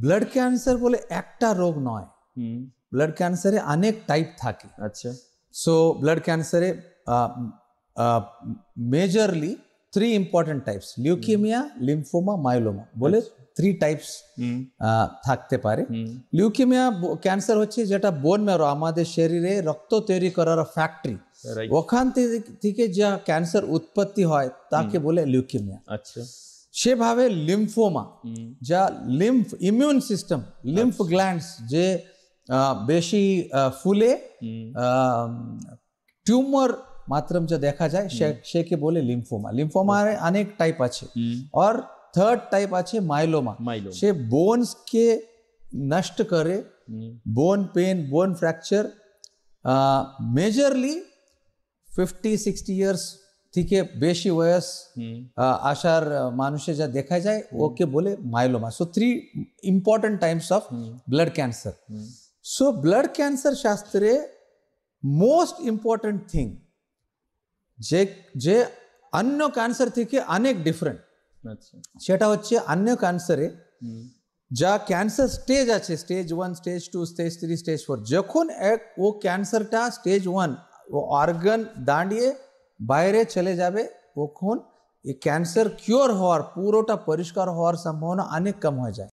Blood cancer বলে একটা রোগ নয়, হুম, ব্লাড ক্যান্সারে অনেক টাইপ থাকে। আচ্ছা, সো ব্লাড ক্যান্সারে majorly 3 important types, leukaemia, lymphoma, myeloma বলে 3 টাইপস হুম, থাকতে পারে। হুম, লিউকেমিয়া ক্যান্সার হচ্ছে যেটা বোন ম্যারো, আমাদের শরীরে রক্ত তৈরি করার ফ্যাক্টরি, রাইট, ওখান থেকে যা ক্যান্সার উৎপত্তি হয় তাকে বলে লিউকেমিয়া। আচ্ছা, সেভাবে লিম্ফোমা, হুম, যা lymph immune system, lymph glands যে বেশি ফুলে হুম, টিউমার মাত্রাম যা দেখা যায় সেকে বলে লিম্ফোমা। লিম্ফোমার অনেক টাইপ আছে। হুম, আর থার্ড টাইপ আছে মাইলোমা, মাইলোমা, সে বোনস কে নষ্ট করে, হুম, বোন পেন, বোন ফ্র্যাকচার, মেজরলি 50-60 ইয়ার্স থেকে বেশি বয়স হুম, আসার মানুষে যা দেখা যায় ওকে বলে myeloma. So 3 important types of blood cancer. So blood cancer শাস্ত্রে মোস্ট ইম্পর্টেন্ট থিং যে যে অন্য ক্যান্সার থেকে অনেক ডিফারেন্ট, আচ্ছা, সেটা হচ্ছে অন্য ক্যান্সারে হুম, যা ক্যান্সার স্টেজ আছে, স্টেজ 1, স্টেজ 2, স্টেজ 3, স্টেজ 4, যখন ও ক্যান্সারটা স্টেজ 1 ও অর্গান দাঁড়িয়ে বাইরে চলে যাবে, তখন এই ক্যান্সার কিওর হওয়ার, পুরোটা পরিষ্কার হওয়ার সম্ভাবনা অনেক কম হয়ে যায়।